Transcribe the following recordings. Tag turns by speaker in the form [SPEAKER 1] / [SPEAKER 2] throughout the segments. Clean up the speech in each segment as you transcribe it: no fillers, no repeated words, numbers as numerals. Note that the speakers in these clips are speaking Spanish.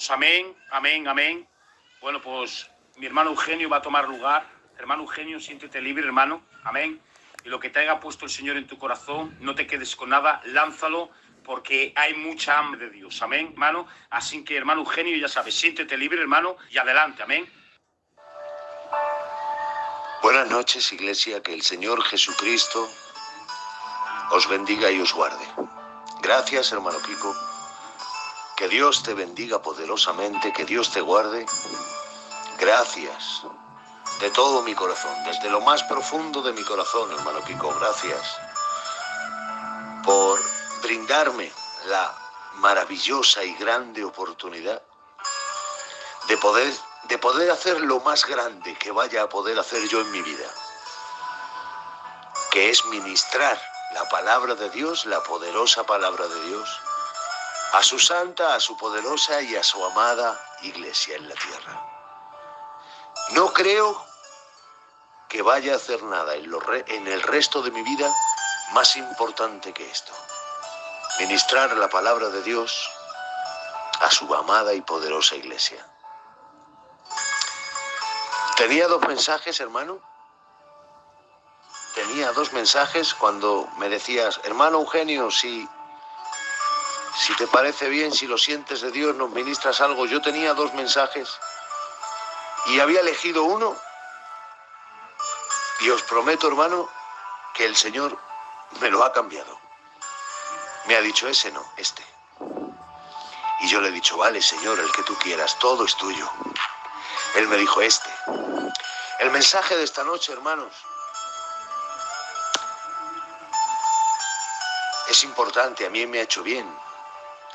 [SPEAKER 1] Amén, amén, amén. Bueno, pues mi hermano Eugenio va a tomar lugar. Hermano Eugenio, siéntete libre, hermano. Amén. Y lo que te haya puesto el Señor en tu corazón, no te quedes con nada, lánzalo, porque hay mucha hambre de Dios. Amén, hermano. Así que, hermano Eugenio, ya sabes, siéntete libre, hermano, y adelante. Amén.
[SPEAKER 2] Buenas noches, iglesia. Que el Señor Jesucristo os bendiga y os guarde. Gracias, hermano Kiko. Que Dios te bendiga poderosamente, que Dios te guarde. Gracias de todo mi corazón, desde lo más profundo de mi corazón, hermano Kiko. Gracias por brindarme la maravillosa y grande oportunidad de poder hacer lo más grande que vaya a poder hacer yo en mi vida, que es ministrar la palabra de Dios, la poderosa palabra de Dios, a su santa, a su poderosa y a su amada iglesia en la tierra. No creo que vaya a hacer nada en el resto de mi vida más importante que esto. Ministrar la palabra de Dios a su amada y poderosa iglesia. Tenía dos mensajes, hermano. Tenía dos mensajes cuando me decías, hermano Eugenio, si te parece bien, si lo sientes de Dios, nos ministras algo. Yo tenía dos mensajes y había elegido uno. Y os prometo, hermano, que el Señor me lo ha cambiado. Me ha dicho, ese no, este. Y yo le he dicho, vale, Señor, el que tú quieras, todo es tuyo. Él me dijo, este. El mensaje de esta noche, hermanos, es importante, a mí me ha hecho bien.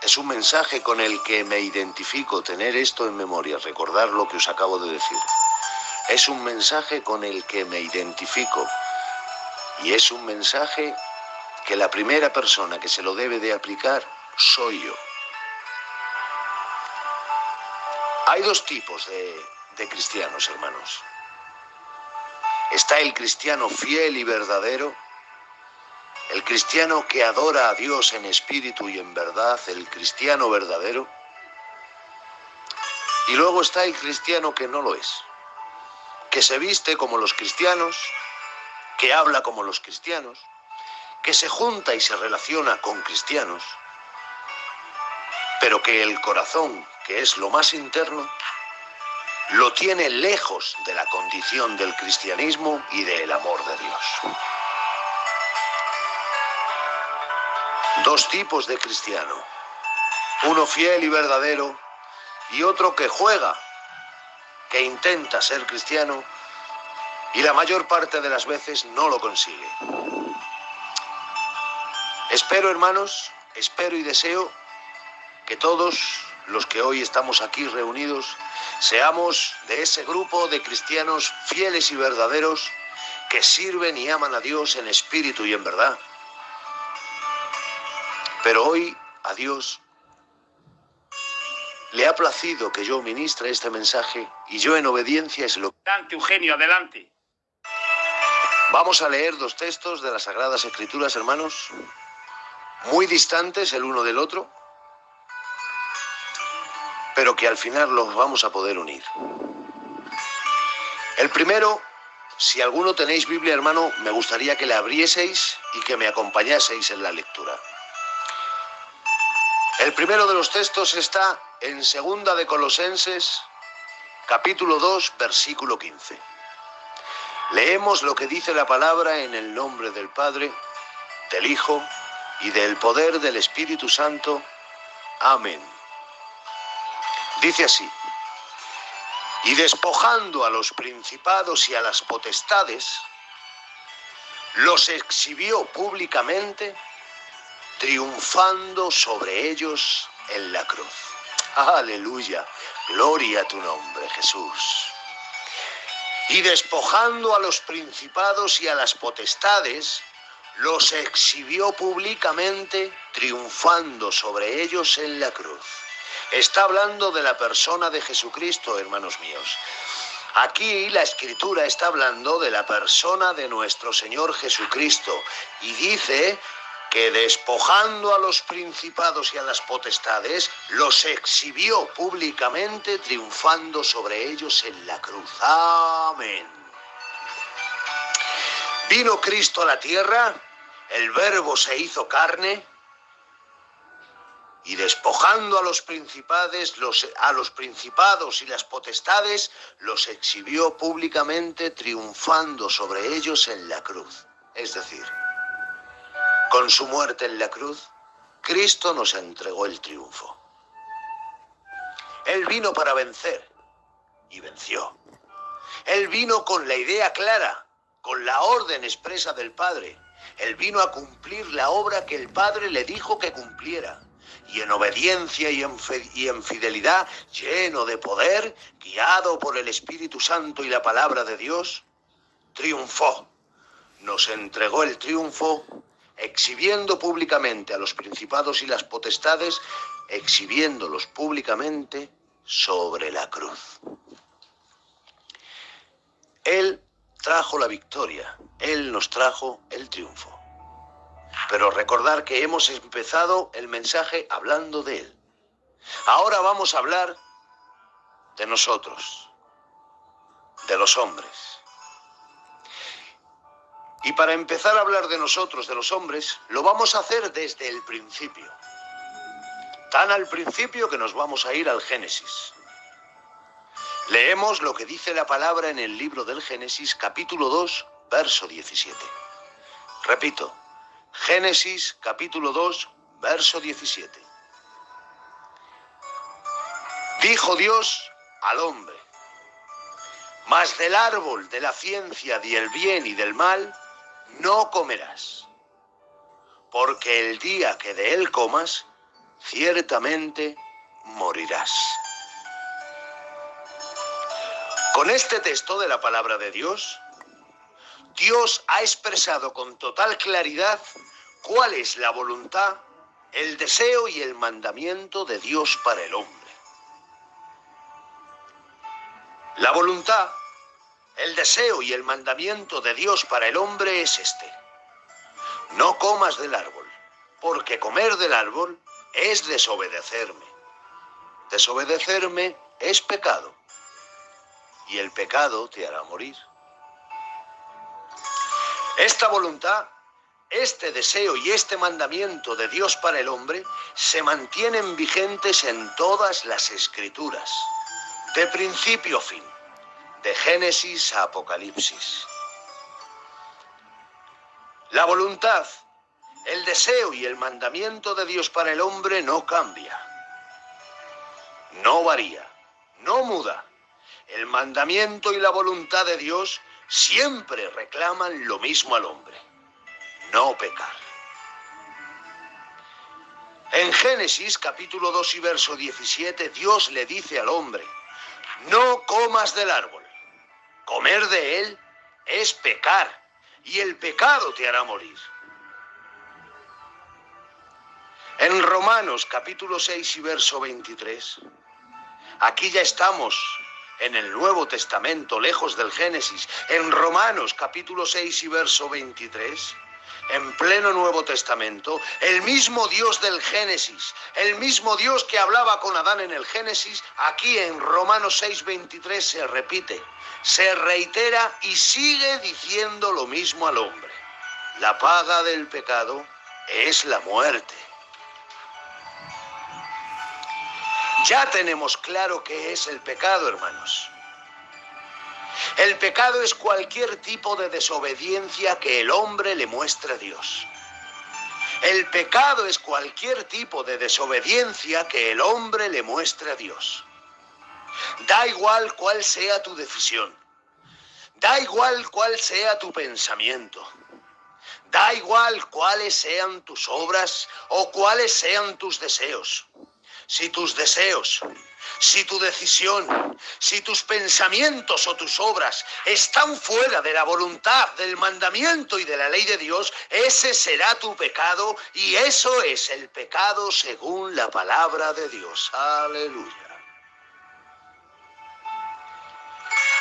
[SPEAKER 2] Es un mensaje con el que me identifico, tener esto en memoria, recordar lo que os acabo de decir. Es un mensaje con el que me identifico y es un mensaje que la primera persona que se lo debe de aplicar soy yo. Hay dos tipos de cristianos, hermanos. Está el cristiano fiel y verdadero, el cristiano que adora a Dios en espíritu y en verdad, el cristiano verdadero. Y luego está el cristiano que no lo es, que se viste como los cristianos, que habla como los cristianos, que se junta y se relaciona con cristianos, pero que el corazón, que es lo más interno, lo tiene lejos de la condición del cristianismo y del amor de Dios. Dos tipos de cristiano, uno fiel y verdadero y otro que juega, que intenta ser cristiano y la mayor parte de las veces no lo consigue. Espero, hermanos, espero y deseo que todos los que hoy estamos aquí reunidos seamos de ese grupo de cristianos fieles y verdaderos que sirven y aman a Dios en espíritu y en verdad. Pero hoy a Dios le ha placido que yo ministre este mensaje y yo en obediencia es lo...
[SPEAKER 1] Adelante, Eugenio, adelante.
[SPEAKER 2] Vamos a leer dos textos de las Sagradas Escrituras, hermanos, muy distantes el uno del otro, pero que al final los vamos a poder unir. El primero, si alguno tenéis Biblia, hermano, me gustaría que la abrieseis y que me acompañaseis en la lectura. El primero de los textos está en 2 de Colosenses, capítulo 2, versículo 15. Leemos lo que dice la palabra en el nombre del Padre, del Hijo y del poder del Espíritu Santo. Amén. Dice así: y despojando a los principados y a las potestades, los exhibió públicamente, triunfando sobre ellos en la cruz. Aleluya, gloria a tu nombre, Jesús. Y despojando a los principados y a las potestades, los exhibió públicamente, triunfando sobre ellos en la cruz. Está hablando de la persona de Jesucristo, hermanos míos. Aquí la Escritura está hablando de la persona de nuestro Señor Jesucristo y dice que despojando a los principados y a las potestades, los exhibió públicamente, triunfando sobre ellos en la cruz. Amén. Vino Cristo a la tierra, el Verbo se hizo carne, y despojando a los principados y las potestades, los exhibió públicamente, triunfando sobre ellos en la cruz. Es decir, con su muerte en la cruz, Cristo nos entregó el triunfo. Él vino para vencer, y venció. Él vino con la idea clara, con la orden expresa del Padre. Él vino a cumplir la obra que el Padre le dijo que cumpliera. Y en obediencia y en fidelidad, lleno de poder, guiado por el Espíritu Santo y la palabra de Dios, triunfó. Nos entregó el triunfo, exhibiendo públicamente a los principados y las potestades, exhibiéndolos públicamente sobre la cruz. Él trajo la victoria, Él nos trajo el triunfo. Pero recordar que hemos empezado el mensaje hablando de Él. Ahora vamos a hablar de nosotros, de los hombres. Y para empezar a hablar de nosotros, de los hombres, lo vamos a hacer desde el principio. Tan al principio que nos vamos a ir al Génesis. Leemos lo que dice la palabra en el libro del Génesis, capítulo 2, verso 17. Repito. Génesis, capítulo 2, verso 17. Dijo Dios al hombre: mas del árbol de la ciencia del bien y del mal no comerás, porque el día que de él comas, ciertamente morirás. Con este texto de la palabra de Dios, Dios ha expresado con total claridad cuál es la voluntad, el deseo y el mandamiento de Dios para el hombre. La voluntad, el deseo y el mandamiento de Dios para el hombre es este: no comas del árbol, porque comer del árbol es desobedecerme. Desobedecerme es pecado, y el pecado te hará morir. Esta voluntad, este deseo y este mandamiento de Dios para el hombre se mantienen vigentes en todas las Escrituras, de principio a fin, de Génesis a Apocalipsis. La voluntad, el deseo y el mandamiento de Dios para el hombre no cambia, no varía, no muda. El mandamiento y la voluntad de Dios siempre reclaman lo mismo al hombre: no pecar. En Génesis capítulo 2 y verso 17, Dios le dice al hombre: no comas del árbol. Comer de él es pecar, y el pecado te hará morir. En Romanos capítulo 6 y verso 23, aquí ya estamos en el Nuevo Testamento, lejos del Génesis. En Romanos capítulo 6 y verso 23, en pleno Nuevo Testamento, el mismo Dios del Génesis, el mismo Dios que hablaba con Adán en el Génesis, aquí en Romanos 6, 23 se repite, se reitera y sigue diciendo lo mismo al hombre: la paga del pecado es la muerte. Ya tenemos claro qué es el pecado, hermanos. El pecado es cualquier tipo de desobediencia que el hombre le muestre a Dios. El pecado es cualquier tipo de desobediencia que el hombre le muestre a Dios. Da igual cuál sea tu decisión. Da igual cuál sea tu pensamiento. Da igual cuáles sean tus obras o cuáles sean tus deseos. Si tus deseos, si tu decisión, si tus pensamientos o tus obras están fuera de la voluntad, del mandamiento y de la ley de Dios, ese será tu pecado, y eso es el pecado según la palabra de Dios. Aleluya.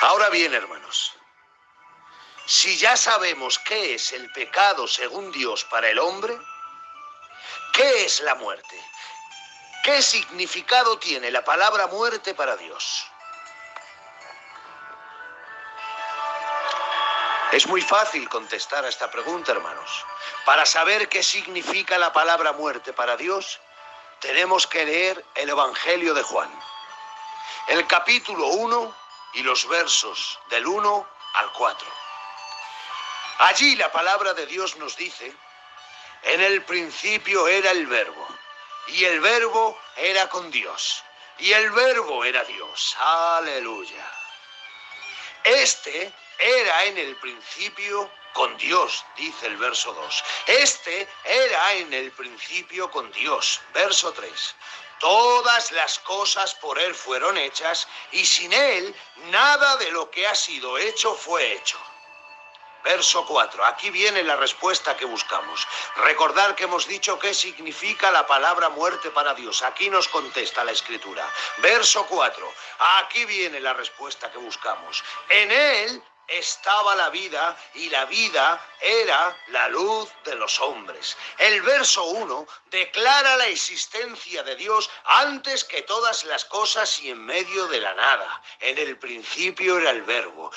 [SPEAKER 2] Ahora bien, hermanos, si ya sabemos qué es el pecado según Dios para el hombre, ¿Qué es la muerte? ¿Qué significado tiene la palabra muerte para Dios? Es muy fácil contestar a esta pregunta, hermanos. Para saber qué significa la palabra muerte para Dios, tenemos que leer el Evangelio de Juan, el capítulo 1 y los versos del 1 al 4. Allí la palabra de Dios nos dice: en el principio era el Verbo, y el Verbo era con Dios, y el Verbo era Dios. ¡Aleluya! Este era en el principio con Dios, dice el verso 2. Este era en el principio con Dios. Verso 3. Todas las cosas por Él fueron hechas, y sin Él nada de lo que ha sido hecho fue hecho. Verso 4. Aquí viene la respuesta que buscamos. Recordad que hemos dicho qué significa la palabra muerte para Dios. Aquí nos contesta la Escritura. Verso 4. Aquí viene la respuesta que buscamos. En Él estaba la vida, y la vida era la luz de los hombres. El verso 1 declara la existencia de Dios antes que todas las cosas y en medio de la nada. En el principio era el Verbo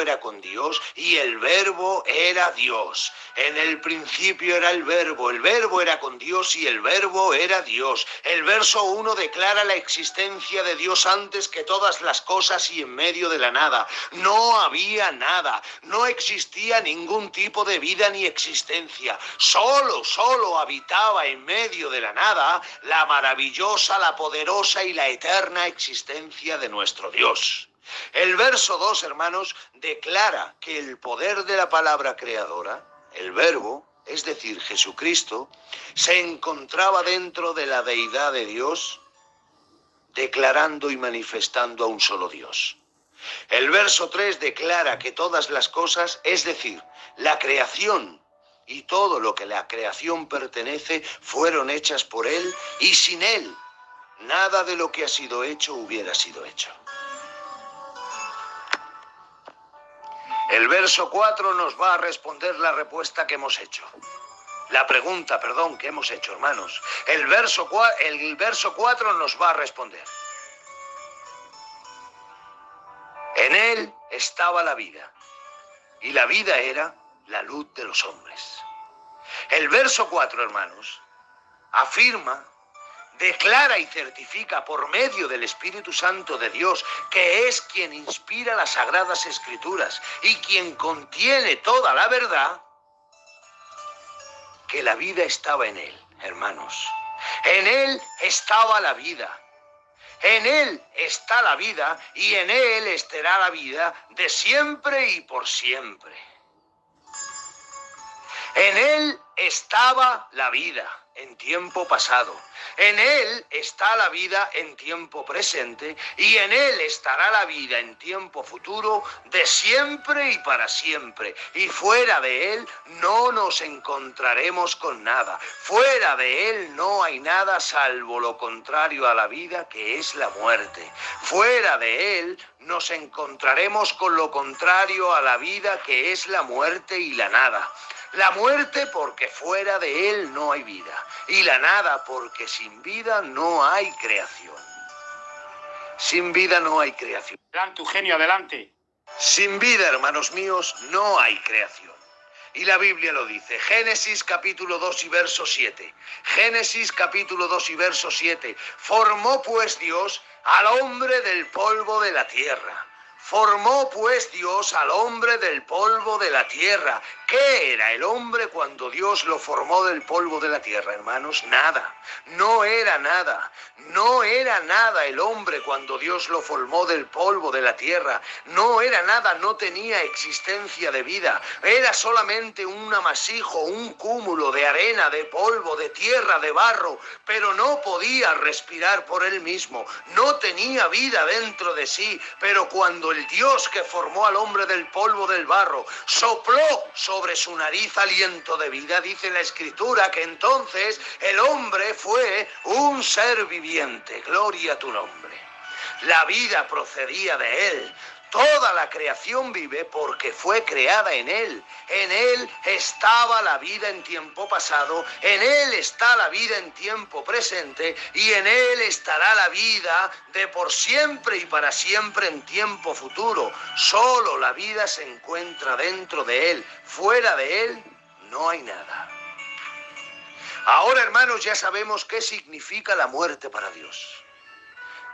[SPEAKER 2] era con Dios, y el Verbo era Dios. En el principio era el Verbo era con Dios, y el Verbo era Dios. El verso 1 declara la existencia de Dios antes que todas las cosas y en medio de la nada. No había nada, no existía ningún tipo de vida ni existencia. Solo habitaba en medio de la nada la maravillosa, la poderosa y la eterna existencia de nuestro Dios. El verso 2, hermanos, declara que el poder de la palabra creadora, el Verbo, es decir, Jesucristo, se encontraba dentro de la deidad de Dios, declarando y manifestando a un solo Dios. El verso 3 declara que todas las cosas, es decir, la creación y todo lo que la creación pertenece, fueron hechas por Él, y sin Él nada de lo que ha sido hecho hubiera sido hecho. El verso 4 nos va a responder la respuesta que hemos hecho. La pregunta, que hemos hecho, hermanos. El verso 4 nos va a responder. En Él estaba la vida, y la vida era la luz de los hombres. El verso 4, hermanos, afirma, declara y certifica por medio del Espíritu Santo de Dios, que es quien inspira las Sagradas Escrituras y quien contiene toda la verdad, que la vida estaba en Él, hermanos. En Él estaba la vida. En Él está la vida, y en Él estará la vida de siempre y por siempre. En Él estaba la vida en tiempo pasado. En Él está la vida en tiempo presente, y en Él estará la vida en tiempo futuro, de siempre y para siempre. Y fuera de Él no nos encontraremos con nada. Fuera de Él no hay nada salvo lo contrario a la vida, que es la muerte. Fuera de Él nos encontraremos con lo contrario a la vida, que es la muerte y la nada. La muerte porque fuera de Él no hay vida, y la nada porque sin vida no hay creación. Sin vida no hay creación.
[SPEAKER 1] Adelante, Eugenio, adelante.
[SPEAKER 2] Sin vida, hermanos míos, no hay creación. Y la Biblia lo dice. Génesis capítulo 2 y verso 7. Génesis capítulo 2 y verso 7. Formó pues Dios al hombre del polvo de la tierra. Formó pues Dios al hombre del polvo de la tierra. ¿Qué era el hombre cuando Dios lo formó del polvo de la tierra, hermanos? Nada. No era nada. No era nada el hombre cuando Dios lo formó del polvo de la tierra. No era nada, no tenía existencia de vida. Era solamente un amasijo, un cúmulo de arena, de polvo, de tierra, de barro, pero no podía respirar por él mismo. No tenía vida dentro de sí, pero cuando el Dios que formó al hombre del polvo del barro sopló sobre su nariz aliento de vida, dice la Escritura que entonces el hombre fue un ser viviente. Gloria a tu nombre. La vida procedía de él. Toda la creación vive porque fue creada en Él. En Él estaba la vida en tiempo pasado, en Él está la vida en tiempo presente y en Él estará la vida de por siempre y para siempre en tiempo futuro. Solo la vida se encuentra dentro de Él. Fuera de Él no hay nada. Ahora, hermanos, ya sabemos qué significa la muerte para Dios.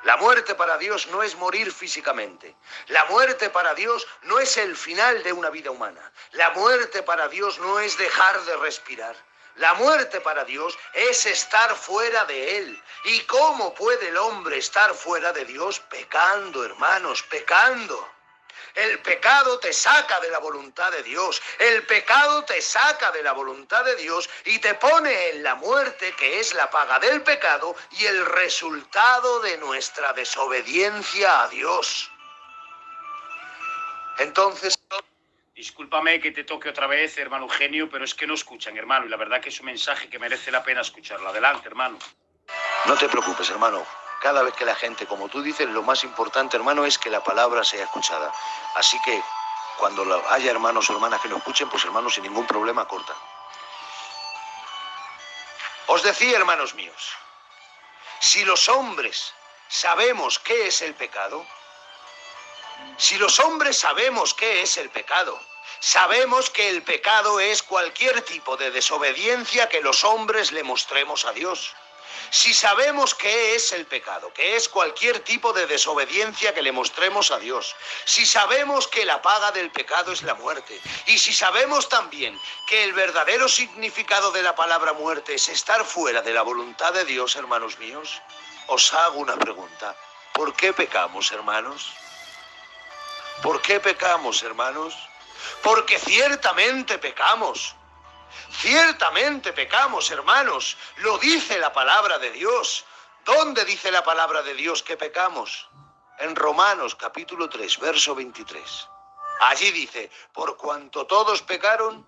[SPEAKER 2] La muerte para Dios no es morir físicamente. La muerte para Dios no es el final de una vida humana. La muerte para Dios no es dejar de respirar. La muerte para Dios es estar fuera de Él. ¿Y cómo puede el hombre estar fuera de Dios? Pecando, hermanos, pecando. El pecado te saca de la voluntad de Dios. El pecado te saca de la voluntad de Dios y te pone en la muerte, que es la paga del pecado y el resultado de nuestra desobediencia a Dios. Entonces...
[SPEAKER 1] Discúlpame que te toque otra vez, hermano Eugenio, pero es que no escuchan, hermano, y la verdad que es un mensaje que merece la pena escucharlo. Adelante, hermano.
[SPEAKER 2] No te preocupes, hermano. Cada vez que la gente, como tú dices, lo más importante, hermano, es que la palabra sea escuchada. Así que cuando haya hermanos o hermanas que lo escuchen, pues hermanos, sin ningún problema, cortan. Os decía, hermanos míos, si los hombres sabemos qué es el pecado, si los hombres sabemos qué es el pecado, sabemos que el pecado es cualquier tipo de desobediencia que los hombres le mostremos a Dios. Si sabemos qué es el pecado, que es cualquier tipo de desobediencia que le mostremos a Dios, si sabemos que la paga del pecado es la muerte, y si sabemos también que el verdadero significado de la palabra muerte es estar fuera de la voluntad de Dios, hermanos míos, os hago una pregunta. ¿Por qué pecamos, hermanos? ¿Por qué pecamos, hermanos? Porque ciertamente pecamos. Ciertamente pecamos, hermanos. Lo dice la palabra de Dios. ¿Dónde dice la palabra de Dios que pecamos? En Romanos capítulo 3, verso 23. Allí dice, por cuanto todos pecaron,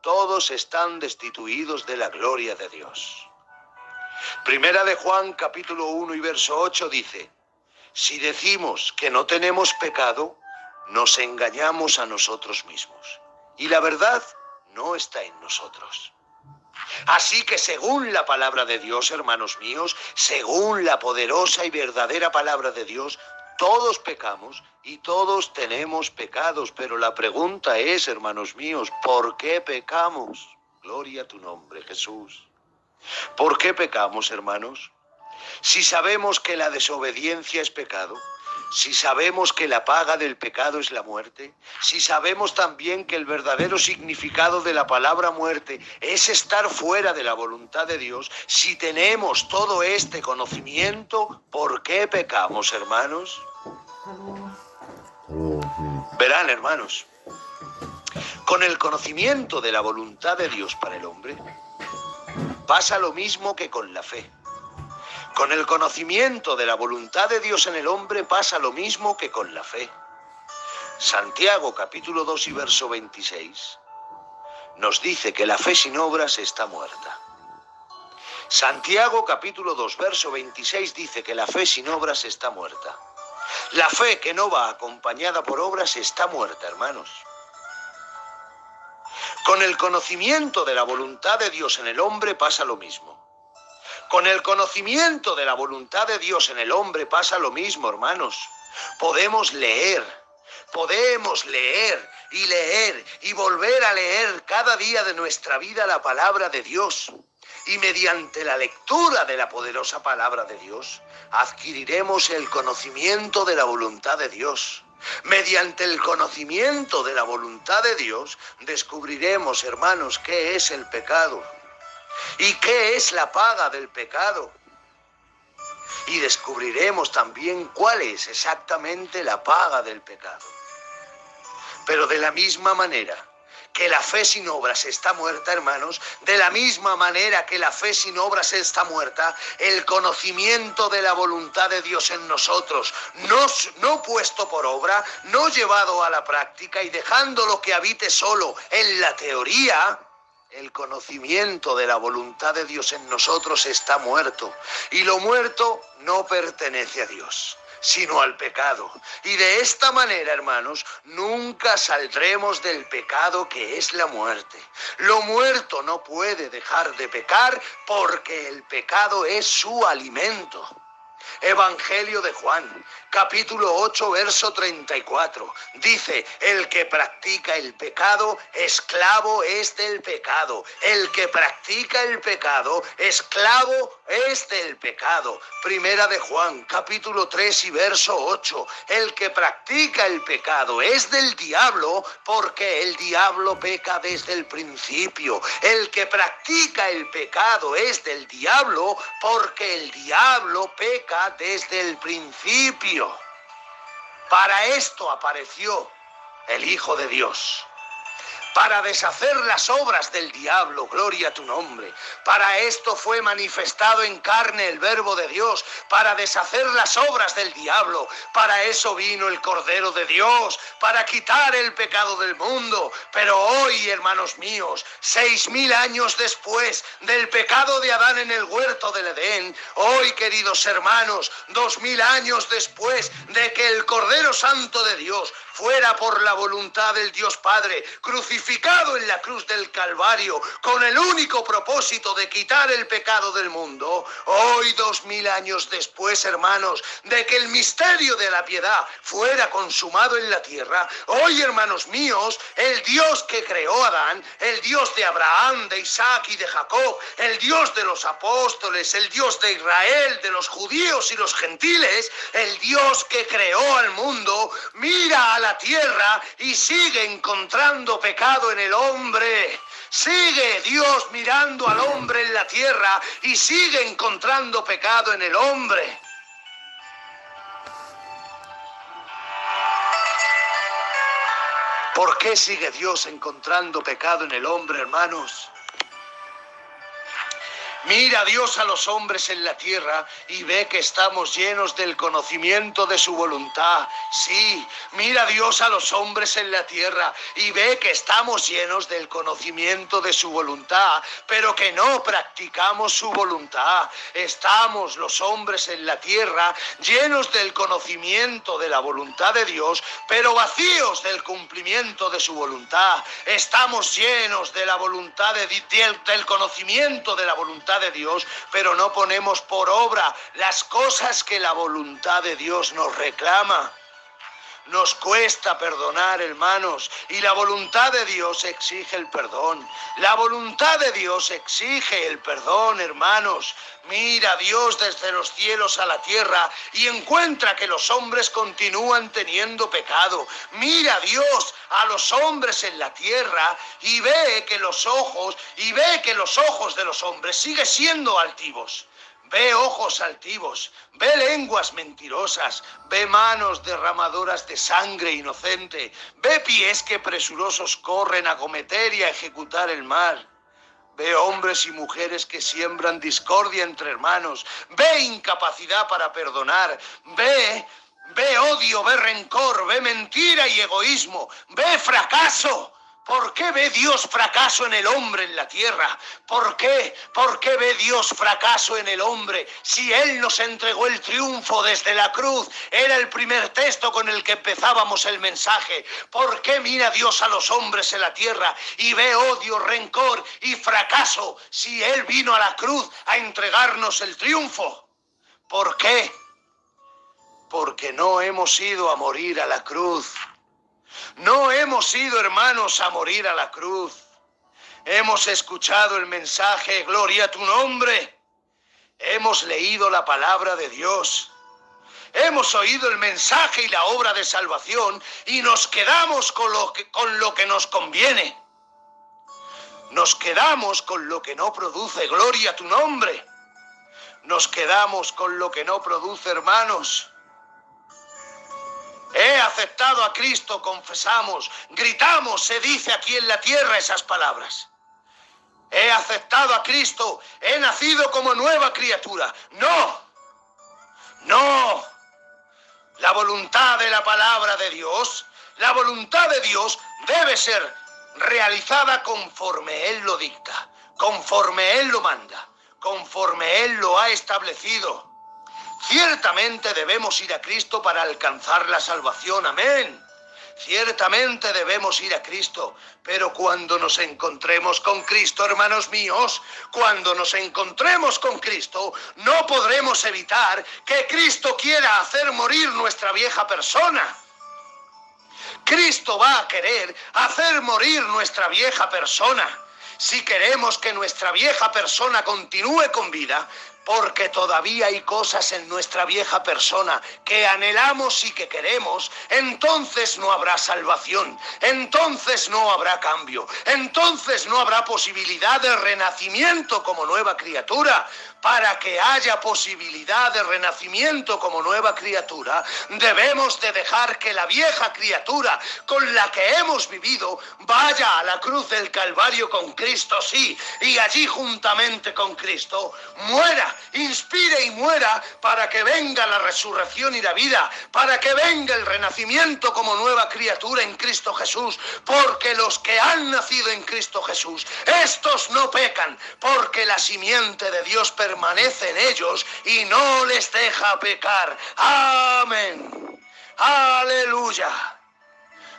[SPEAKER 2] todos están destituidos de la gloria de Dios. Primera de Juan capítulo 1 y verso 8 dice, si decimos que no tenemos pecado, nos engañamos a nosotros mismos. Y la verdad no está en nosotros. Así que según la palabra de Dios, hermanos míos, según la poderosa y verdadera palabra de Dios, todos pecamos y todos tenemos pecados. Pero la pregunta es, hermanos míos, ¿por qué pecamos? Gloria a tu nombre, Jesús. ¿Por qué pecamos, hermanos? Si sabemos que la desobediencia es pecado, si sabemos que la paga del pecado es la muerte, si sabemos también que el verdadero significado de la palabra muerte es estar fuera de la voluntad de Dios, si tenemos todo este conocimiento, ¿por qué pecamos, hermanos? Verán, hermanos, con el conocimiento de la voluntad de Dios para el hombre, pasa lo mismo que con la fe. Con el conocimiento de la voluntad de Dios en el hombre pasa lo mismo que con la fe. Santiago capítulo 2 y verso 26 nos dice que la fe sin obras está muerta. Santiago capítulo 2 verso 26 dice que la fe sin obras está muerta. La fe que no va acompañada por obras está muerta, hermanos. Con el conocimiento de la voluntad de Dios en el hombre pasa lo mismo. Con el conocimiento de la voluntad de Dios en el hombre pasa lo mismo, hermanos. Podemos leer y volver a leer cada día de nuestra vida la palabra de Dios. Y mediante la lectura de la poderosa palabra de Dios, adquiriremos el conocimiento de la voluntad de Dios. Mediante el conocimiento de la voluntad de Dios, descubriremos, hermanos, qué es el pecado. ¿Y qué es la paga del pecado? Y descubriremos también cuál es exactamente la paga del pecado. Pero de la misma manera que la fe sin obras está muerta, hermanos, de la misma manera que la fe sin obras está muerta, el conocimiento de la voluntad de Dios en nosotros, no puesto por obra, no llevado a la práctica y dejándolo que habite solo en la teoría, El conocimiento de la voluntad de Dios en nosotros está muerto, y lo muerto no pertenece a Dios, sino al pecado. Y de esta manera, hermanos, nunca saldremos del pecado que es la muerte. Lo muerto no puede dejar de pecar porque el pecado es su alimento. Evangelio de Juan, capítulo 8, verso 34. Dice, el que practica el pecado, esclavo es del pecado. El que practica el pecado, esclavo es del pecado. Primera de Juan, capítulo 3 y verso 8. El que practica el pecado es del diablo, porque el diablo peca desde el principio. El que practica el pecado es del diablo, porque el diablo peca desde el principio. Para esto apareció el Hijo de Dios, para deshacer las obras del diablo, gloria a tu nombre. Para esto fue manifestado en carne el Verbo de Dios, para deshacer las obras del diablo. Para eso vino el Cordero de Dios, para quitar el pecado del mundo. Pero hoy, hermanos míos, 6.000 años después del pecado de Adán en el huerto del Edén, hoy, queridos hermanos, 2.000 años después de que el Cordero Santo de Dios fuera por la voluntad del Dios Padre crucificado en la cruz del Calvario con el único propósito de quitar el pecado del mundo, hoy 2.000 años después, hermanos, de que el misterio de la piedad fuera consumado en la tierra, hoy, hermanos míos, el Dios que creó a Adán, el Dios de Abraham, de Isaac y de Jacob, el Dios de los apóstoles, el Dios de Israel, de los judíos y los gentiles, el Dios que creó al mundo, mira a la tierra y sigue encontrando pecado en el hombre. Sigue Dios mirando al hombre en la tierra y sigue encontrando pecado en el hombre. ¿Por qué sigue Dios encontrando pecado en el hombre, hermanos? Mira Dios a los hombres en la tierra y ve que estamos llenos del conocimiento de su voluntad. Sí, mira Dios a los hombres en la tierra y ve que estamos llenos del conocimiento de su voluntad, pero que no practicamos su voluntad. Estamos los hombres en la tierra llenos del conocimiento de la voluntad de Dios, pero vacíos del cumplimiento de su voluntad. Estamos llenos de la voluntad del conocimiento de la voluntad de Dios, pero no ponemos por obra las cosas que la voluntad de Dios nos reclama. Nos cuesta perdonar, hermanos, y la voluntad de Dios exige el perdón. La voluntad de Dios exige el perdón, hermanos. Mira Dios desde los cielos a la tierra y encuentra que los hombres continúan teniendo pecado. Mira Dios a los hombres en la tierra y ve que los ojos de los hombres siguen siendo altivos. Ve ojos altivos, ve lenguas mentirosas, ve manos derramadoras de sangre inocente, ve pies que presurosos corren a cometer y a ejecutar el mal. Ve hombres y mujeres que siembran discordia entre hermanos, ve incapacidad para perdonar, ve odio, ve rencor, ve mentira y egoísmo, ve fracaso. ¿Por qué ve Dios fracaso en el hombre en la tierra? ¿Por qué? ¿Por qué ve Dios fracaso en el hombre? Si Él nos entregó el triunfo desde la cruz, era el primer texto con el que empezábamos el mensaje. ¿Por qué mira Dios a los hombres en la tierra y ve odio, rencor y fracaso si Él vino a la cruz a entregarnos el triunfo? ¿Por qué? Porque no hemos ido a morir a la cruz. No hemos ido, hermanos, a morir a la cruz. Hemos escuchado el mensaje, gloria a tu nombre. Hemos leído la palabra de Dios. Hemos oído el mensaje y la obra de salvación y nos quedamos con lo que nos conviene. Nos quedamos con lo que no produce gloria a tu nombre. Nos quedamos con lo que no produce, hermanos. He aceptado a Cristo, confesamos, gritamos, se dice aquí en la tierra esas palabras. He aceptado a Cristo, he nacido como nueva criatura. No, no. La voluntad de la palabra de Dios, la voluntad de Dios debe ser realizada conforme Él lo dicta, conforme Él lo manda, conforme Él lo ha establecido. Ciertamente debemos ir a Cristo para alcanzar la salvación, amén. Ciertamente debemos ir a Cristo, pero cuando nos encontremos con Cristo, hermanos míos, cuando nos encontremos con Cristo, no podremos evitar que Cristo quiera hacer morir nuestra vieja persona. Cristo va a querer hacer morir nuestra vieja persona. Si queremos que nuestra vieja persona continúe con vida, porque todavía hay cosas en nuestra vieja persona que anhelamos y que queremos, entonces no habrá salvación, entonces no habrá cambio, entonces no habrá posibilidad de renacimiento como nueva criatura. Para que haya posibilidad de renacimiento como nueva criatura, debemos de dejar que la vieja criatura con la que hemos vivido vaya a la cruz del Calvario con Cristo, sí, y allí juntamente con Cristo muera, inspire y muera, para que venga la resurrección y la vida, para que venga el renacimiento como nueva criatura en Cristo Jesús, porque los que han nacido en Cristo Jesús, estos no pecan, porque la simiente de Dios permanece en ellos y no les deja pecar. Amén. Aleluya.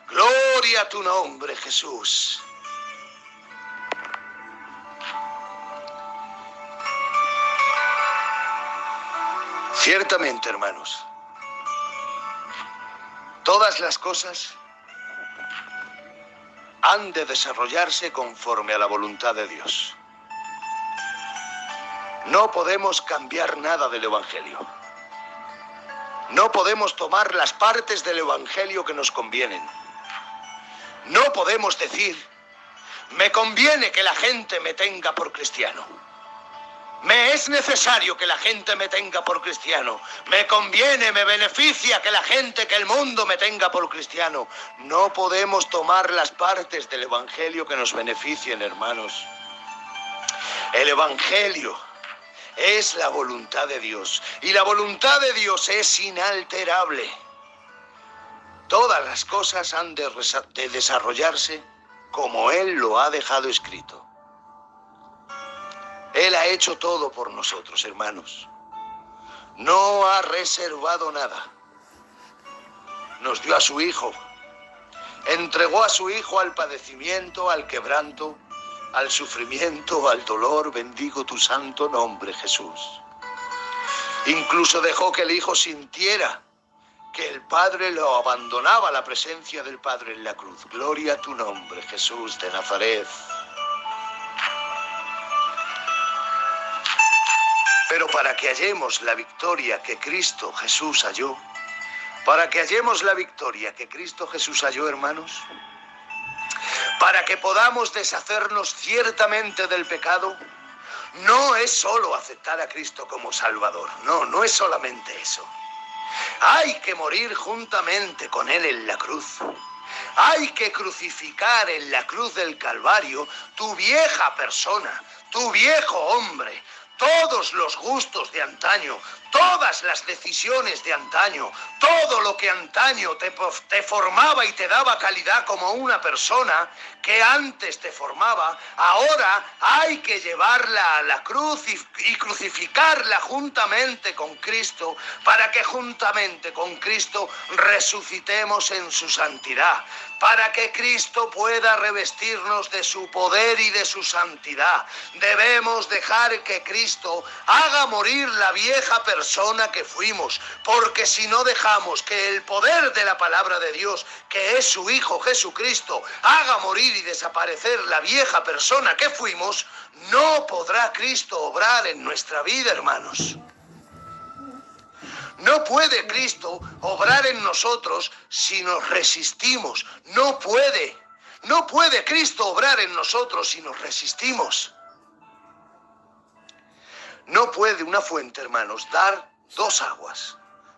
[SPEAKER 2] Gloria a tu nombre, Jesús. Ciertamente, hermanos, todas las cosas han de desarrollarse conforme a la voluntad de Dios. No podemos cambiar nada del Evangelio. No podemos tomar las partes del Evangelio que nos convienen. No podemos decir, me conviene que la gente me tenga por cristiano. Me es necesario que la gente me tenga por cristiano. Me conviene, me beneficia que la gente, que el mundo me tenga por cristiano. No podemos tomar las partes del Evangelio que nos beneficien, hermanos. El Evangelio es la voluntad de Dios. Y la voluntad de Dios es inalterable. Todas las cosas han de desarrollarse como Él lo ha dejado escrito. Él ha hecho todo por nosotros, hermanos. No ha reservado nada. Nos dio a su Hijo. Entregó a su Hijo al padecimiento, al quebranto, al sufrimiento, al dolor. Bendigo tu santo nombre, Jesús. Incluso dejó que el Hijo sintiera que el Padre lo abandonaba a la presencia del Padre en la cruz. Gloria a tu nombre, Jesús de Nazaret. Pero para que hallemos la victoria que Cristo Jesús halló, para que hallemos la victoria que Cristo Jesús halló, hermanos, para que podamos deshacernos ciertamente del pecado, no es solo aceptar a Cristo como Salvador, no es solamente eso. Hay que morir juntamente con Él en la cruz. Hay que crucificar en la cruz del Calvario tu vieja persona, tu viejo hombre, todos los gustos de antaño, todas las decisiones de antaño, todo lo que antaño te formaba y te daba calidad como una persona que antes te formaba, ahora hay que llevarla a la cruz y crucificarla juntamente con Cristo, para que juntamente con Cristo resucitemos en su santidad, para que Cristo pueda revestirnos de su poder y de su santidad. Debemos dejar que Cristo haga morir la vieja persona que fuimos, porque si no dejamos que el poder de la palabra de Dios, que es su Hijo Jesucristo, haga morir y desaparecer la vieja persona que fuimos, no podrá Cristo obrar en nuestra vida, hermanos. No puede Cristo obrar en nosotros si nos resistimos. No puede Cristo obrar en nosotros si nos resistimos. No puede una fuente, hermanos, dar dos aguas.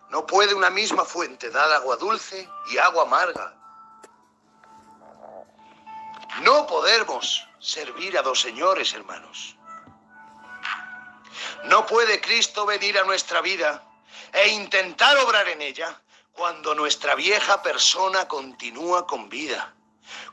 [SPEAKER 2] No puede una misma fuente dar agua dulce y agua amarga. No podemos servir a dos señores, hermanos. No puede Cristo venir a nuestra vida e intentar obrar en ella cuando nuestra vieja persona continúa con vida.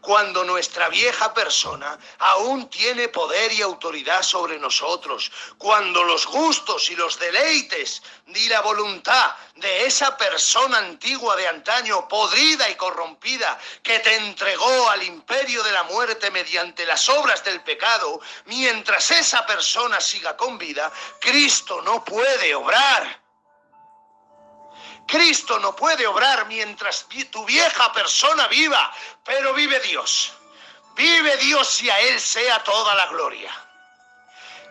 [SPEAKER 2] Cuando nuestra vieja persona aún tiene poder y autoridad sobre nosotros, cuando los gustos y los deleites y la voluntad de esa persona antigua de antaño, podrida y corrompida, que te entregó al imperio de la muerte mediante las obras del pecado, mientras esa persona siga con vida, Cristo no puede obrar. Cristo no puede obrar mientras tu vieja persona viva, pero vive Dios. Vive Dios y a Él sea toda la gloria.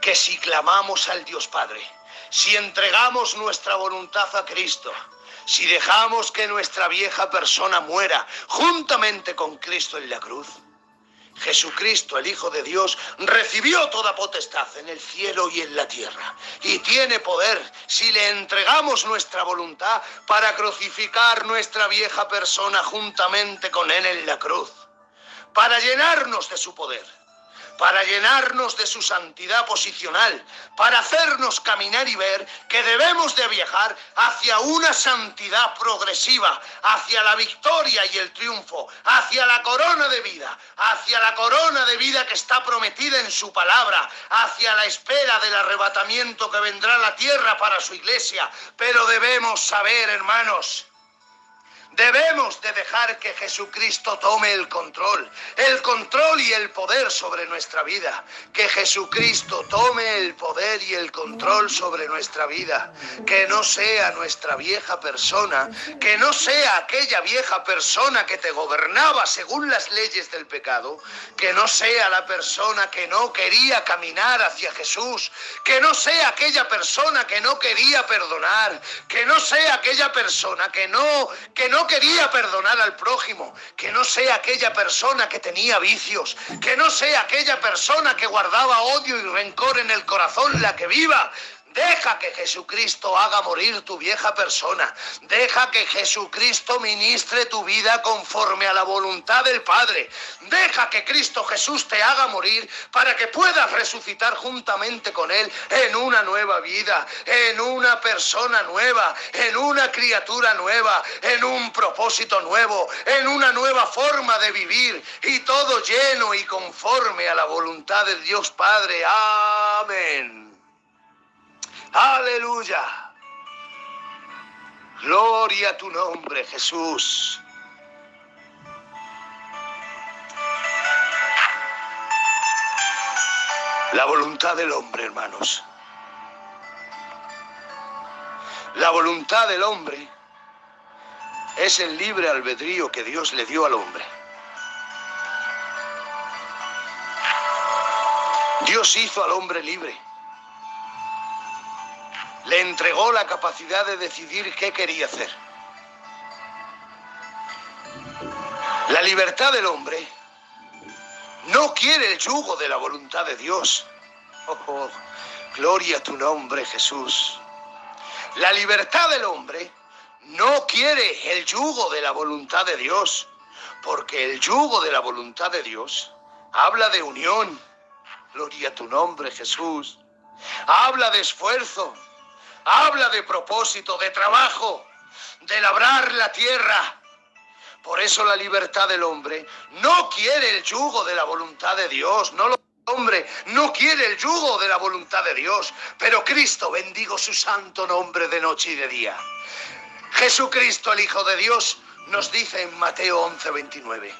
[SPEAKER 2] Que si clamamos al Dios Padre, si entregamos nuestra voluntad a Cristo, si dejamos que nuestra vieja persona muera juntamente con Cristo en la cruz, Jesucristo, el Hijo de Dios, recibió toda potestad en el cielo y en la tierra. Y tiene poder, si le entregamos nuestra voluntad, para crucificar nuestra vieja persona juntamente con Él en la cruz. Para llenarnos de su poder, para llenarnos de su santidad posicional, para hacernos caminar y ver que debemos de viajar hacia una santidad progresiva, hacia la victoria y el triunfo, hacia la corona de vida que está prometida en su palabra, hacia la espera del arrebatamiento que vendrá a la tierra para su iglesia. Pero debemos saber, hermanos, debemos de dejar que Jesucristo tome el control y el poder sobre nuestra vida. Que Jesucristo tome el poder y el control sobre nuestra vida. Que no sea nuestra vieja persona, que no sea aquella vieja persona que te gobernaba según las leyes del pecado, que no sea la persona que no quería caminar hacia Jesús, que no sea aquella persona que no quería perdonar, que no sea aquella persona que no quería perdonar al prójimo, que no sea aquella persona que tenía vicios, que no sea aquella persona que guardaba odio y rencor en el corazón, la que viva. Deja que Jesucristo haga morir tu vieja persona. Deja que Jesucristo ministre tu vida conforme a la voluntad del Padre. Deja que Cristo Jesús te haga morir para que puedas resucitar juntamente con Él en una nueva vida, en una persona nueva, en una criatura nueva, en un propósito nuevo, en una nueva forma de vivir, y todo lleno y conforme a la voluntad del Dios Padre. Amén. Aleluya. Gloria a tu nombre, Jesús. La voluntad del hombre, hermanos. La voluntad del hombre es el libre albedrío que Dios le dio al hombre. Dios hizo al hombre libre. Le entregó la capacidad de decidir qué quería hacer. La libertad del hombre no quiere el yugo de la voluntad de Dios. Oh, gloria a tu nombre, Jesús. La libertad del hombre no quiere el yugo de la voluntad de Dios, porque el yugo de la voluntad de Dios habla de unión. Gloria a tu nombre, Jesús. Habla de esfuerzo. Habla de propósito, de trabajo, de labrar la tierra. Por eso la libertad del hombre no quiere el yugo de la voluntad de Dios. Hombre no quiere el yugo de la voluntad de Dios. Pero Cristo, bendigo su santo nombre de noche y de día. Jesucristo, el Hijo de Dios, nos dice en Mateo 11:29.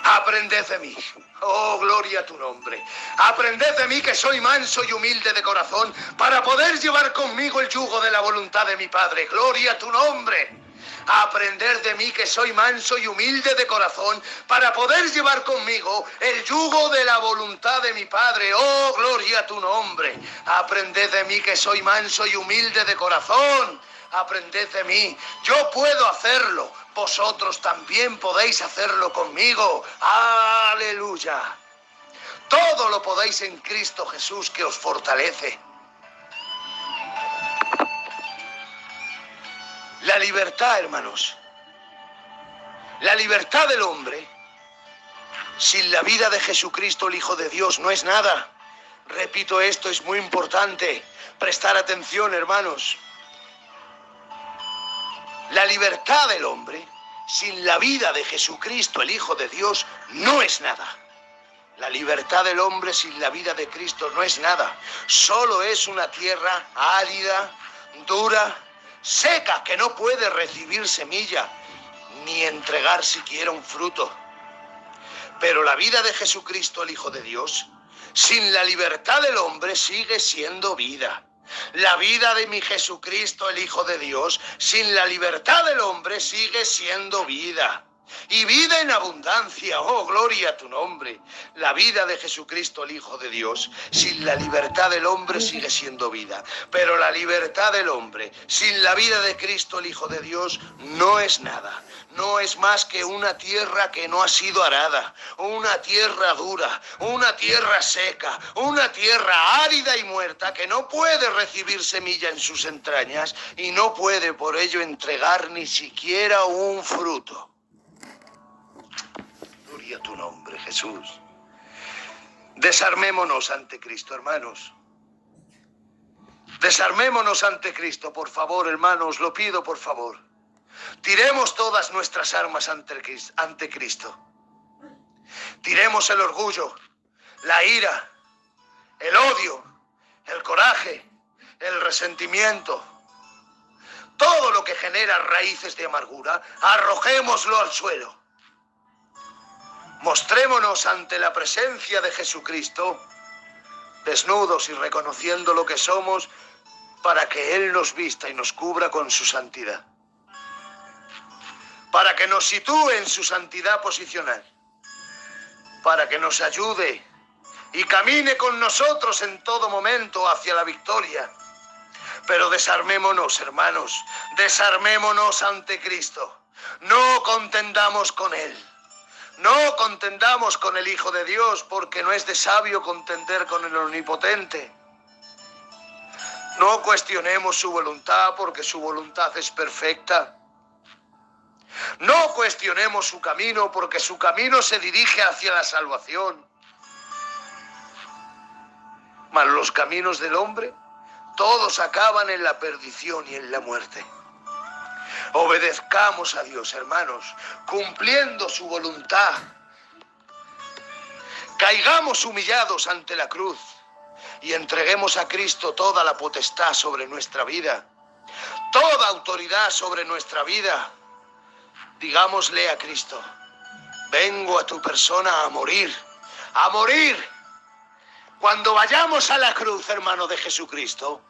[SPEAKER 2] Aprended de mí. Oh, gloria a tu nombre. Aprended de mí, que soy manso y humilde de corazón, para poder llevar conmigo el yugo de la voluntad de mi Padre. Gloria a tu nombre. Aprender de mí, que soy manso y humilde de corazón, para poder llevar conmigo el yugo de la voluntad de mi Padre. Oh, gloria a tu nombre. Aprended de mí, que soy manso y humilde de corazón. Aprended de mí. Yo puedo hacerlo. Vosotros también podéis hacerlo conmigo. Aleluya. Todo lo podéis en Cristo Jesús, que os fortalece. La libertad, hermanos. La libertad del hombre, sin la vida de Jesucristo, el Hijo de Dios, no es nada. Repito, esto es muy importante. Prestar atención, hermanos. La libertad del hombre sin la vida de Jesucristo, el Hijo de Dios, no es nada. La libertad del hombre sin la vida de Cristo no es nada. Solo es una tierra árida, dura, seca, que no puede recibir semilla ni entregar siquiera un fruto. Pero la vida de Jesucristo, el Hijo de Dios, sin la libertad del hombre sigue siendo vida. La vida de mi Jesucristo, el Hijo de Dios, sin la libertad del hombre sigue siendo vida. Y vida en abundancia, oh gloria a tu nombre. La vida de Jesucristo, el Hijo de Dios, sin la libertad del hombre sigue siendo vida. Pero la libertad del hombre, sin la vida de Cristo, el Hijo de Dios, no es nada. No es más que una tierra que no ha sido arada, una tierra dura, una tierra seca, una tierra árida y muerta que no puede recibir semilla en sus entrañas y no puede por ello entregar ni siquiera un fruto. Gloria a tu nombre, Jesús. Desarmémonos ante Cristo, hermanos. Desarmémonos ante Cristo, por favor, hermanos, lo pido, por favor. Tiremos todas nuestras armas ante Cristo. Tiremos el orgullo, la ira, el odio, el coraje, el resentimiento. Todo lo que genera raíces de amargura, arrojémoslo al suelo. Mostrémonos ante la presencia de Jesucristo, desnudos y reconociendo lo que somos, para que Él nos vista y nos cubra con su santidad. Para que nos sitúe en su santidad posicional. Para que nos ayude y camine con nosotros en todo momento hacia la victoria. Pero desarmémonos, hermanos, desarmémonos ante Cristo. No contendamos con Él. No contendamos con el Hijo de Dios, porque no es de sabio contender con el Omnipotente. No cuestionemos su voluntad, porque su voluntad es perfecta. No cuestionemos su camino, porque su camino se dirige hacia la salvación. Mas los caminos del hombre, todos acaban en la perdición y en la muerte. Obedezcamos a Dios, hermanos, cumpliendo su voluntad. Caigamos humillados ante la cruz y entreguemos a Cristo toda la potestad sobre nuestra vida, toda autoridad sobre nuestra vida. Digámosle a Cristo: vengo a tu persona a morir, a morir. Cuando vayamos a la cruz, hermano de Jesucristo,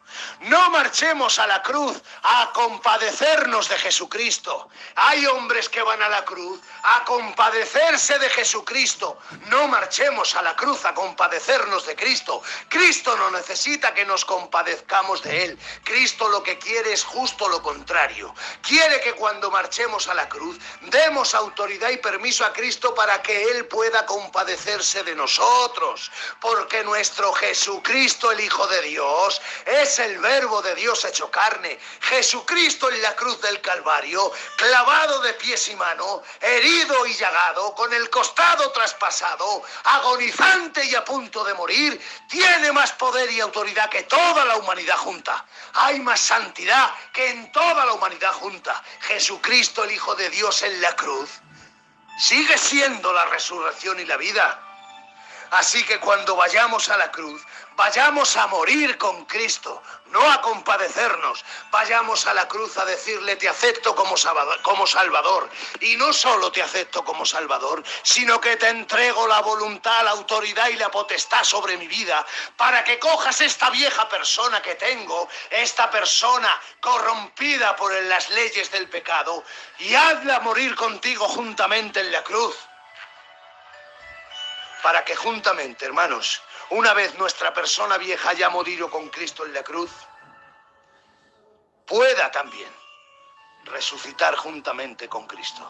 [SPEAKER 2] no marchemos a la cruz a compadecernos de Jesucristo. Hay hombres que van a la cruz a compadecerse de Jesucristo. No marchemos a la cruz a compadecernos de Cristo. Cristo no necesita que nos compadezcamos de Él. Cristo lo que quiere es justo lo contrario. Quiere que cuando marchemos a la cruz demos autoridad y permiso a Cristo para que Él pueda compadecerse de nosotros. Porque nuestro Jesucristo, el Hijo de Dios, es el Verbo de Dios hecho carne. Jesucristo en la cruz del Calvario, clavado de pies y manos, herido y llagado, con el costado traspasado, agonizante y a punto de morir, tiene más poder y autoridad que toda la humanidad junta. Hay más santidad que en toda la humanidad junta. Jesucristo, el Hijo de Dios en la cruz, sigue siendo la resurrección y la vida. Así que cuando vayamos a la cruz, vayamos a morir con Cristo, no a compadecernos. Vayamos a la cruz a decirle: te acepto como Salvador. Y no solo te acepto como Salvador, sino que te entrego la voluntad, la autoridad y la potestad sobre mi vida, para que cojas esta vieja persona que tengo, esta persona corrompida por las leyes del pecado, y hazla morir contigo juntamente en la cruz. Para que juntamente, hermanos, una vez nuestra persona vieja haya morido con Cristo en la cruz, pueda también resucitar juntamente con Cristo.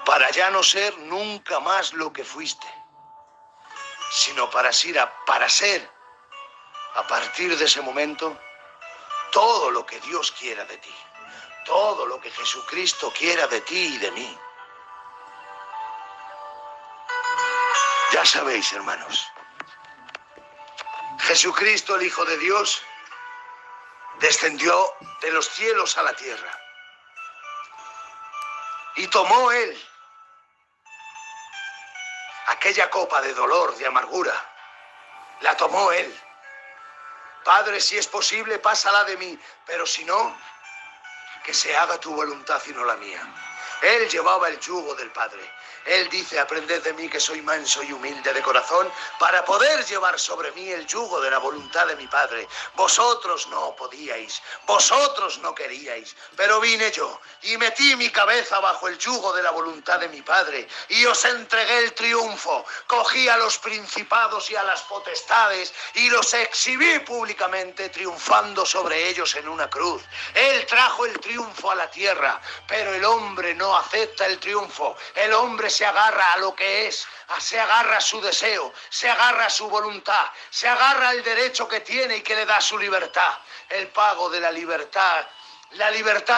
[SPEAKER 2] Para ya no ser nunca más lo que fuiste, sino para ser, a partir de ese momento, todo lo que Dios quiera de ti, todo lo que Jesucristo quiera de ti y de mí. Ya sabéis, hermanos, Jesucristo, el Hijo de Dios, descendió de los cielos a la tierra. Y tomó él aquella copa de dolor, de amargura. La tomó él. Padre, si es posible, pásala de mí, pero si no, que se haga tu voluntad y no la mía. Él llevaba el yugo del Padre. Él dice, aprended de mí que soy manso y humilde de corazón, para poder llevar sobre mí el yugo de la voluntad de mi Padre. Vosotros no podíais, vosotros no queríais, pero vine yo y metí mi cabeza bajo el yugo de la voluntad de mi Padre y os entregué el triunfo. Cogí a los principados y a las potestades y los exhibí públicamente, triunfando sobre ellos en una cruz. Él trajo el triunfo a la tierra, pero el hombre no acepta el triunfo. El hombre se agarra a lo que es, se agarra a su deseo, se agarra a su voluntad, se agarra al derecho que tiene y que le da su libertad. El pago de la libertad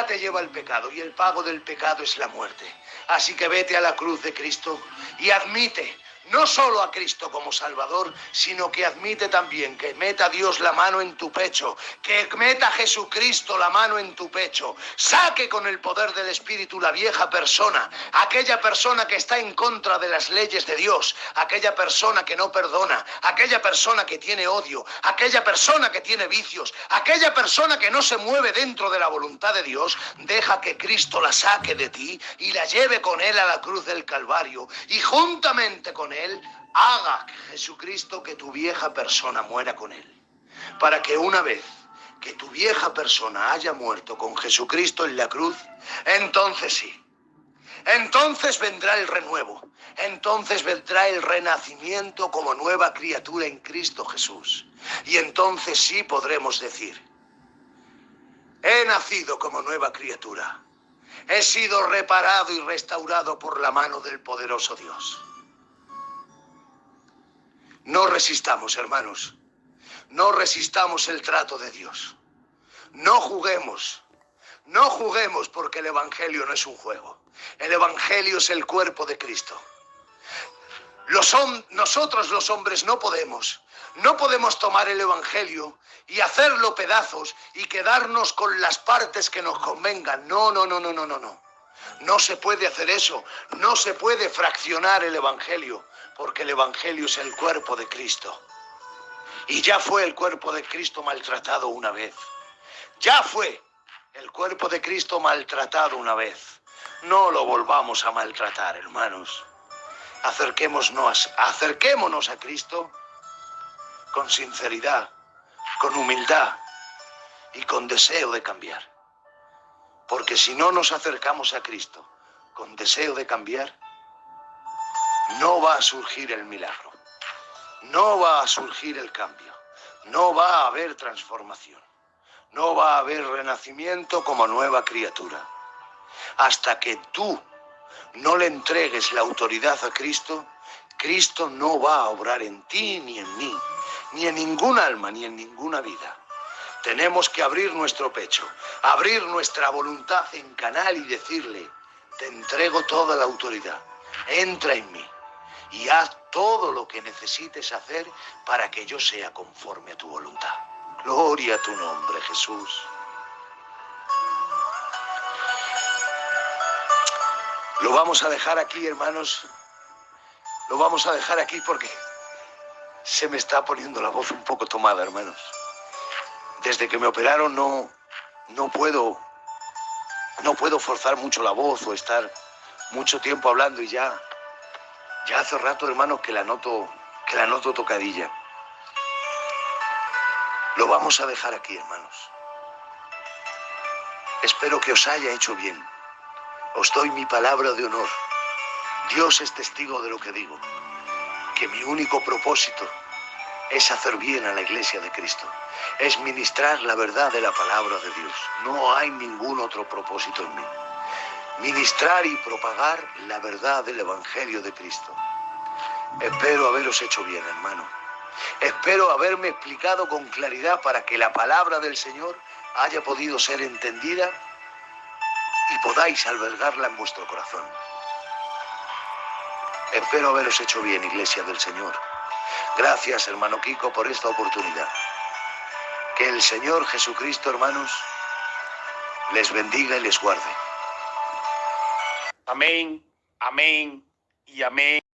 [SPEAKER 2] te lleva al pecado y el pago del pecado es la muerte. Así que vete a la cruz de Cristo y admite no solo a Cristo como Salvador, sino que admite también que meta Dios la mano en tu pecho, que meta Jesucristo la mano en tu pecho, saque con el poder del Espíritu la vieja persona, aquella persona que está en contra de las leyes de Dios, aquella persona que no perdona, aquella persona que tiene odio, aquella persona que tiene vicios, aquella persona que no se mueve dentro de la voluntad de Dios. Deja que Cristo la saque de ti y la lleve con él a la cruz del Calvario, y juntamente con él haga Jesucristo que tu vieja persona muera con él, para que una vez que tu vieja persona haya muerto con Jesucristo en la cruz, entonces sí, entonces vendrá el renuevo, entonces vendrá el renacimiento como nueva criatura en Cristo Jesús, y entonces sí podremos decir: he nacido como nueva criatura, he sido reparado y restaurado por la mano del poderoso Dios. No resistamos, hermanos, no resistamos el trato de Dios. No juguemos porque el Evangelio no es un juego. El Evangelio es el cuerpo de Cristo. Nosotros los hombres no podemos tomar el Evangelio y hacerlo pedazos y quedarnos con las partes que nos convengan. No. No se puede hacer eso, no se puede fraccionar el Evangelio, porque el Evangelio es el cuerpo de Cristo. Y ya fue el cuerpo de Cristo maltratado una vez. Ya fue el cuerpo de Cristo maltratado una vez. No lo volvamos a maltratar, hermanos. Acerquémonos a Cristo con sinceridad, con humildad y con deseo de cambiar. Porque si no nos acercamos a Cristo con deseo de cambiar, no va a surgir el milagro, no va a surgir el cambio, no va a haber transformación, no va a haber renacimiento como nueva criatura. Hasta que tú no le entregues la autoridad a Cristo, Cristo no va a obrar en ti ni en mí, ni en ningún alma, ni en ninguna vida. Tenemos que abrir nuestro pecho, abrir nuestra voluntad en canal y decirle: te entrego toda la autoridad, entra en mí y haz todo lo que necesites hacer para que yo sea conforme a tu voluntad. Gloria a tu nombre, Jesús. Lo vamos a dejar aquí, hermanos. Lo vamos a dejar aquí porque se me está poniendo la voz un poco tomada, hermanos. Desde que me operaron no puedo forzar mucho la voz o estar mucho tiempo hablando, y ya hace rato, hermanos, que la noto tocadilla. Lo vamos a dejar aquí, hermanos. Espero que os haya hecho bien. Os doy mi palabra de honor. Dios es testigo de lo que digo, que mi único propósito es hacer bien a la Iglesia de Cristo, es ministrar la verdad de la palabra de Dios. No hay ningún otro propósito en mí. Ministrar y propagar la verdad del Evangelio de Cristo. Espero haberos hecho bien, hermano. Espero haberme explicado con claridad para que la palabra del Señor haya podido ser entendida y podáis albergarla en vuestro corazón. Espero haberos hecho bien, Iglesia del Señor. Gracias, hermano Kiko, por esta oportunidad. Que el Señor Jesucristo, hermanos, les bendiga y les guarde.
[SPEAKER 1] Amén, amén y amén.